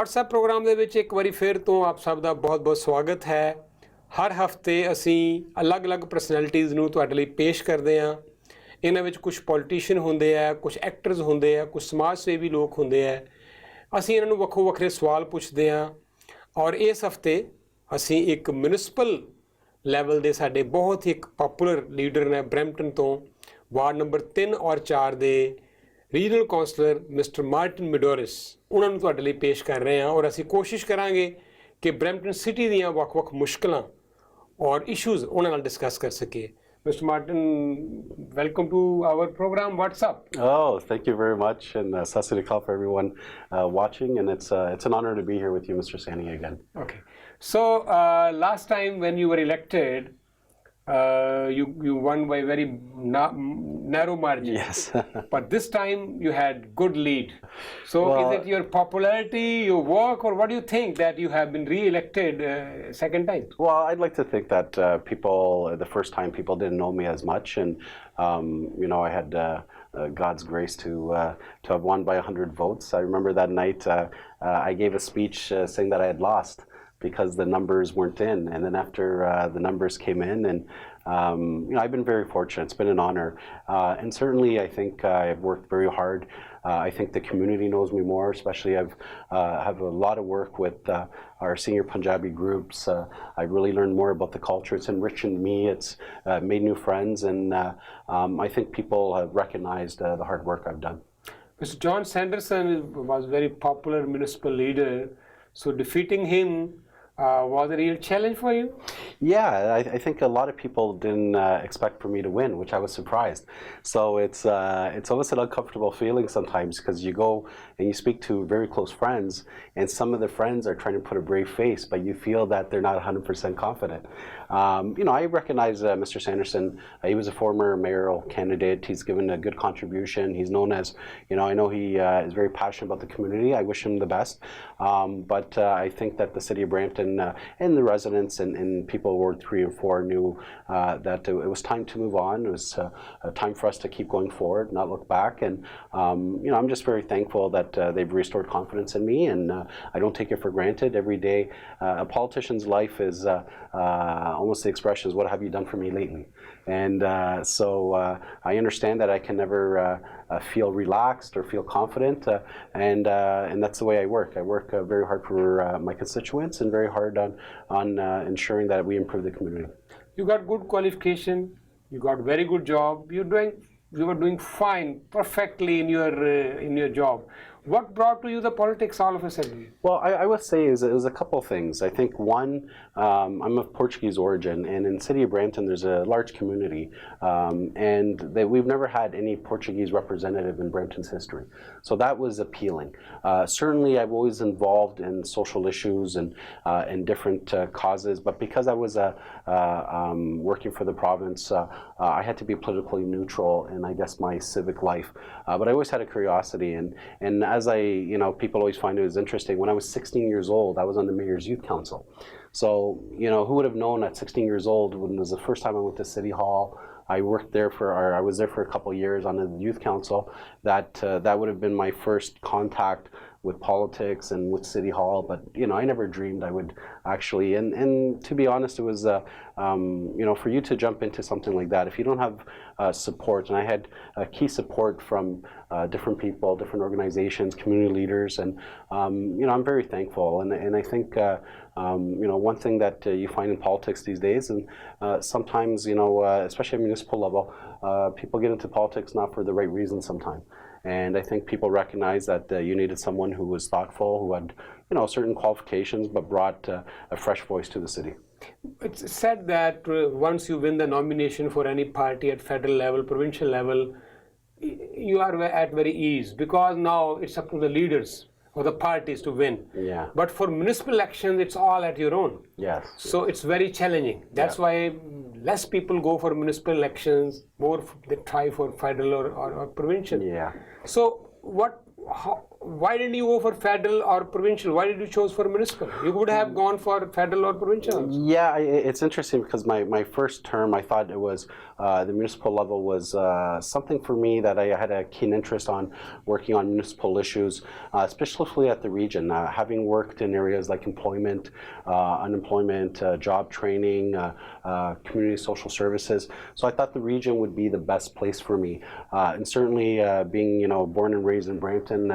WhatsApp programme ਦੇ ਵਿੱਚ ਇੱਕ ਵਾਰੀ ਫਿਰ ਤੋਂ ਆਪ ਸਭ ਦਾ ਬਹੁਤ-ਬਹੁਤ ਸਵਾਗਤ ਹੈ। ਹਰ ਹਫਤੇ ਅਸੀਂ ਅਲੱਗ-ਅਲੱਗ ਪਰਸਨੈਲਿਟੀਜ਼ ਨੂੰ ਤੁਹਾਡੇ ਲਈ ਪੇਸ਼ ਕਰਦੇ ਹਾਂ। ਇਹਨਾਂ ਵਿੱਚ ਕੁਝ ਪੋਲੀਟੀਸ਼ੀਅਨ ਹੁੰਦੇ ਆ, ਕੁਝ ਐਕਟਰਸ ਹੁੰਦੇ ਆ, ਕੁਝ ਸਮਾਜ ਸੇਵੀ ਲੋਕ ਹੁੰਦੇ ਆ। ਅਸੀਂ ਇਹਨਾਂ ਨੂੰ ਵੱਖੋ ਵੱਖਰੇ ਸਵਾਲ ਪੁੱਛਦੇ ਹਾਂ ਔਰ ਇਸ ਹਫਤੇ ਅਸੀਂ ਇੱਕ ਮਿਊਨਿਸਪਲ ਲੈਵਲ ਦੇ ਸਾਡੇ ਬਹੁਤ ਹੀ ਇੱਕ ਪਪੂਲਰ ਲੀਡਰ ਨੇ ਬਰੈਂਪਟਨ ਤੋਂ ਵਾਰਡ ਨੰਬਰ 3 ਔਰ 4 ਦੇ ਰੀਜਨਲ ਕਾਉਂਸਲਰ ਮਿਸਟਰ ਮਾਰਟਿਨ ਮਿਡੋਰਿਸ ਉਹਨਾਂ ਨੂੰ ਤੁਹਾਡੇ ਲਈ ਪੇਸ਼ ਕਰ ਰਹੇ ਹਾਂ ਔਰ ਅਸੀਂ ਕੋਸ਼ਿਸ਼ ਕਰਾਂਗੇ ਕਿ ਬਰੈਂਪਟਨ ਸਿਟੀ ਦੀਆਂ ਵੱਖ-ਵੱਖ ਮੁਸ਼ਕਲਾਂ ਔਰ ਇਸ਼ੂਜ਼ ਉਹਨਾਂ ਨਾਲ ਡਿਸਕਸ ਕਰ ਸਕੀਏ। Mr. Martin, welcome to our program WhatsApp. Oh, thank you very much, and Sat Sri Akal for everyone watching, and it's an honor to be here with you, Mr. Sani, again. Okay. So last time when you were elected, you won by very narrow margin. Yes. But this time you had good lead. So is it your popularity, your work, or what do you think that you have been re-elected second time? Well, I'd like to think that the first time people didn't know me as much, and I had God's grace to have won by 100 votes. I remember that night I gave a speech saying that I had lost because the numbers weren't in, and then after the numbers came in, and I've been very fortunate. It's been an honor, and certainly I think I've worked very hard. I think the community knows me more, especially I have a lot of work with our senior Punjabi groups. I've really learned more about the culture. It's enriched me. It's made new friends, and I think people have recognized the hard work I've done. Mr. John Sanderson was a very popular municipal leader, so defeating him was a real challenge for you? Yeah, I think a lot of people didn't expect for me to win, which I was surprised. So it's almost an uncomfortable feeling sometimes because you go and you speak to very close friends, and some of the friends are trying to put a brave face, but you feel that they're not 100% confident. I recognize Mr. Sanderson. He was a former mayoral candidate. He's given a good contribution. He's known as, I know he is very passionate about the community. I wish him the best. But I think that the city of Brampton and the residents and people Ward 3 and 4 knew that it was time to move on. It was time for us to keep going forward, not look back. And I'm just very thankful that they've restored confidence in me, and I don't take it for granted. Every day, a politician's life is almost the expression is, what have you done for me lately? And so I understand that I can never feel relaxed or feel confident, and that's the way I work. I work very hard for my constituents and very hard on ensuring that we improve the community. You got good qualification, you got very good job, you were doing fine, perfectly in your job. What brought to you the politics all of a sudden? Well, I would say it was a couple of things. I think one, I'm of Portuguese origin, and in the city of Brampton there's a large community, and we've never had any Portuguese representative in Brampton's history. So that was appealing. Certainly I've always involved in social issues and different causes, but because I was working for the province, I had to be politically neutral in, I guess, my civic life. But I always had a curiosity, and as people always find it was interesting, when I was 16 years old, I was on the Mayor's Youth Council. So, who would have known at 16 years old, when it was the first time I went to City Hall, I was there for a couple of years on the Youth Council, that would have been my first contact with politics and with City Hall, but I never dreamed I would actually, and to be honest, it was for you to jump into something like that, if you don't have support, and I had key support from different people, different organizations, community leaders, and I'm very thankful, and I think one thing that you find in politics these days, and sometimes especially at municipal level, people get into politics not for the right reasons sometimes. And I think people recognize that you needed someone who was thoughtful, who had, certain qualifications, but brought a fresh voice to the city. It's said that once you win the nomination for any party at federal level, provincial level, you are at very ease, because now it's up to the leaders or the parties to win. Yeah. But for municipal elections, it's all at your own. Yes. So it's very challenging. That's why less people go for municipal elections, more they try for federal or provincial. Yeah. So why didn't you go for federal or provincial? Why did you choose for municipal? You would have gone for federal or provincial. Yeah, it's interesting because my first term, I thought it was the municipal level was something for me that I had a keen interest on, working on municipal issues, especially at the region. Having worked in areas like employment, unemployment, job training, community social services, so I thought the region would be the best place for me. And certainly, being born and raised in Brampton,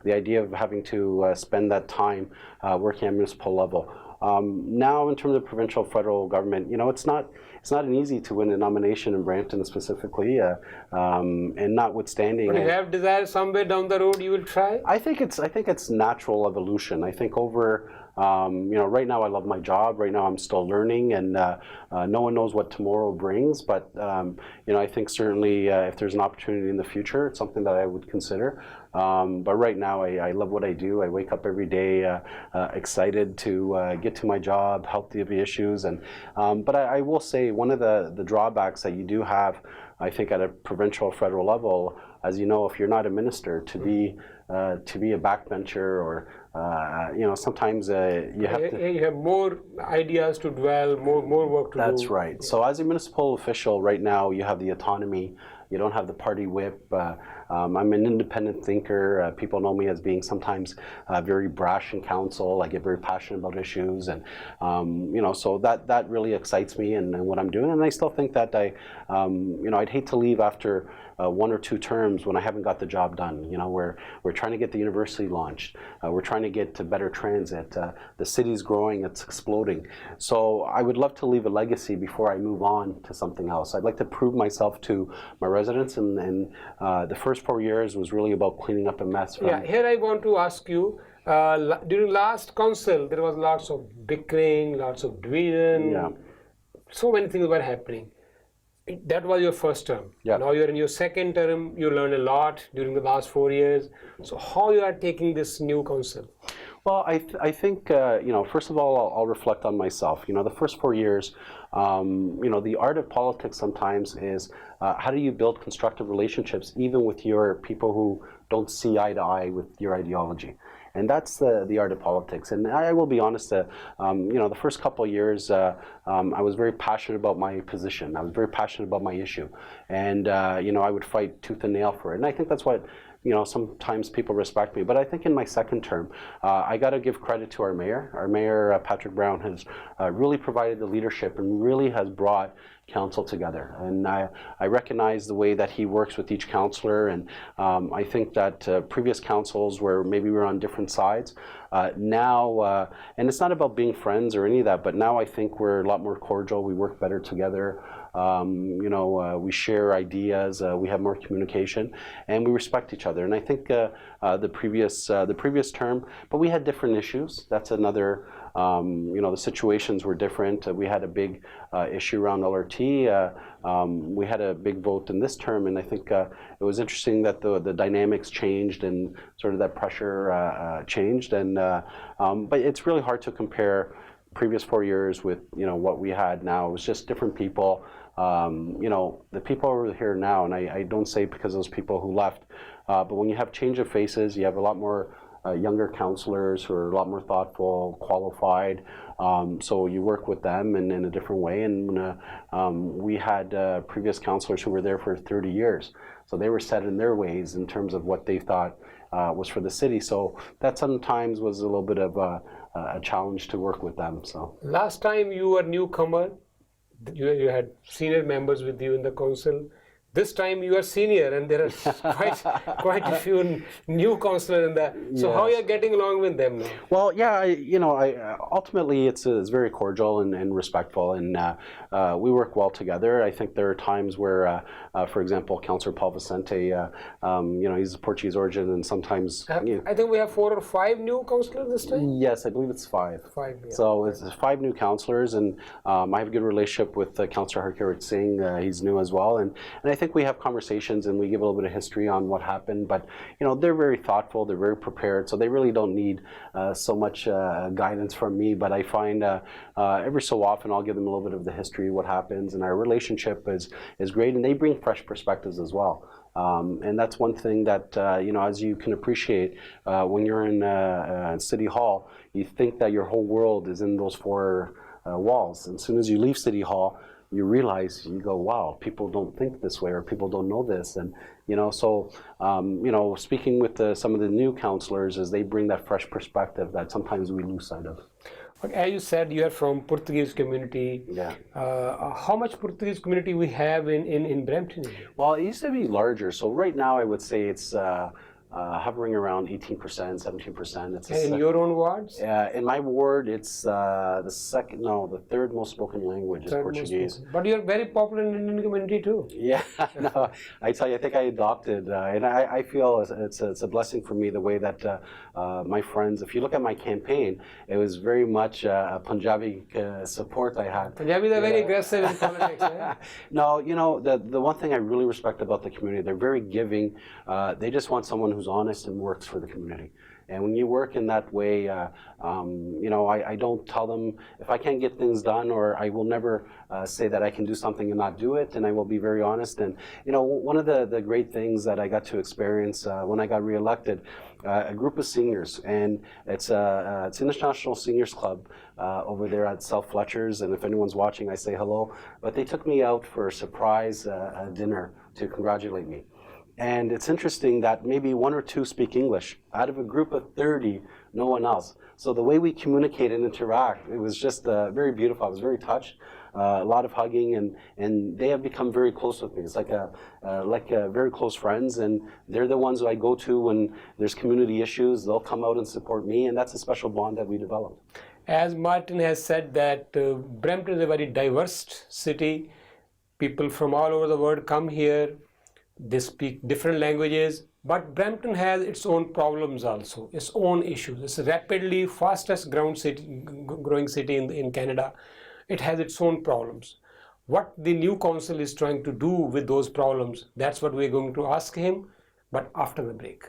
the idea of having to spend that time working at municipal level. Now, in terms of provincial, federal government, it's not an easy to win a nomination in Brampton specifically, and notwithstanding. But if you have desire somewhere down the road, you will try. I think it's natural evolution. I think over. Right now I love my job. Right now I'm still learning, and no one knows what tomorrow brings. But I think certainly if there's an opportunity in the future, it's something that I would consider. But right now I love what I do. I wake up every day excited to get to my job, help the issues, and but I will say one of the drawbacks that you do have, I think, at a provincial or federal level, as you know, if you're not a minister, to be a backbencher or sometimes you have to. You have more ideas to dwell, more work to do. That's right. So as a municipal official right now, you have the autonomy. You don't have the party whip. I'm an independent thinker. People know me as being sometimes very brash in council. I get very passionate about issues, and so that really excites me and what I'm doing. And I still think that I'd hate to leave after 1 or 2 terms when I haven't got the job done. We're trying to get the university launched. We're trying to get to better transit. The city's growing. It's exploding. So I would love to leave a legacy before I move on to something else. I'd like to prove myself to my residents, and the first 4 years was really about cleaning up a mess. Yeah, here I want to ask you, during last council, there was lots of bickering, lots of division. Yeah. So many things were happening. That was your first term. Yeah. Now you're in your second term. You learned a lot during the last 4 years. So how you are taking this new council? Well, I think, first of all, I'll reflect on myself. The first 4 years, the art of politics sometimes is how do you build constructive relationships even with your people who don't see eye to eye with your ideology. And that's the art of politics. And I will be honest, the first couple of years, I was very passionate about my position. I was very passionate about my issue. And, I would fight tooth and nail for it. And I think that's what, sometimes people respect me. But I think in my second term, I got to give credit to our mayor. Our mayor, Patrick Brown, has really provided the leadership and really has brought council together. And I recognize the way that he works with each councillor, and I think that previous councils where maybe we were on different sides, now, and it's not about being friends or any of that, but now I think we're a lot more cordial, we work better together. We share ideas, we have more communication, and we respect each other. And I think the previous term, but we had different issues. That's another. The situations were different. We had a big issue around LRT. We had a big vote in this term, and I think it was interesting that the dynamics changed and sort of that pressure changed. And but it's really hard to compare previous 4 years with what we had now. It was just different people. The people over here now, and I don't say because of those people who left, but when you have change of faces, you have a lot more younger councillors who are a lot more thoughtful, qualified. So you work with them in a different way. And we had previous councillors who were there for 30 years. So they were set in their ways in terms of what they thought was for the city. So that sometimes was a little bit of a challenge to work with them. So last time you were newcomer, you had senior members with you in the council. This time you are senior, and there are quite a few new councillors in that. So how are you getting along with them now? Well, yeah, ultimately it's very cordial and respectful, and we work well together. I think there are times where, for example, Councillor Paul Vicente, he's of Portuguese origin, and sometimes I think we have 4 or 5 new councillors this time. Yes, I believe it's 5. 5. Yeah. So it's 5 new councillors, and I have a good relationship with Councillor Harkirat Singh. He's new as well, and I think we have conversations and we give a little bit of history on what happened, but they're very thoughtful, they're very prepared, so they really don't need so much guidance from me. But I find every so often I'll give them a little bit of the history, what happens, and our relationship is great, and they bring fresh perspectives as well. And that's one thing that, as you can appreciate, when you're in City Hall, you think that your whole world is in those four walls. And as soon as you leave City Hall, you realize, you go, wow, people don't think this way, or people don't know this. And, speaking with some of the new councillors, as they bring that fresh perspective that sometimes we lose sight of. Okay, as you said, you are from Portuguese community. Yeah. How much Portuguese community we have in Brampton? Well, it used to be larger. So right now, I would say it's hovering around 18%, 17%. It's And in your own wards? in my ward, it's the third most spoken language is Portuguese. But you're very popular in the Indian community too. Yeah, no, I tell you, I think I adopted, and I feel it's a blessing for me the way that my friends, if you look at my campaign, it was very much Punjabi support I had. Punjabis are very aggressive in politics. Yeah? No, the one thing I really respect about the community, they're very giving. They just want someone who's honest and works for the community. And when you work in that way, I don't tell them if I can't get things done, or I will never say that I can do something and not do it, and I will be very honest. And, one of the great things that I got to experience when I got reelected, a group of seniors, and it's International Seniors Club over there at South Fletcher's, and if anyone's watching, I say hello. But they took me out for a surprise dinner to congratulate me. And it's interesting that maybe one or two speak English. Out of a group of 30, no one else. So the way we communicate and interact, it was just very beautiful. I was very touched. A lot of hugging, and they have become very close with me. It's like very close friends, and they're the ones who I go to when there's community issues. They'll come out and support me, and that's a special bond that we developed. As Martin has said that Brampton is a very diverse city. People from all over the world come here. They speak different languages, but Brampton has its own problems also, its own issues. It's a rapidly fastest growing city in Canada. It has its own problems. What the new council is trying to do with those problems, that's what we're going to ask him, but after the break.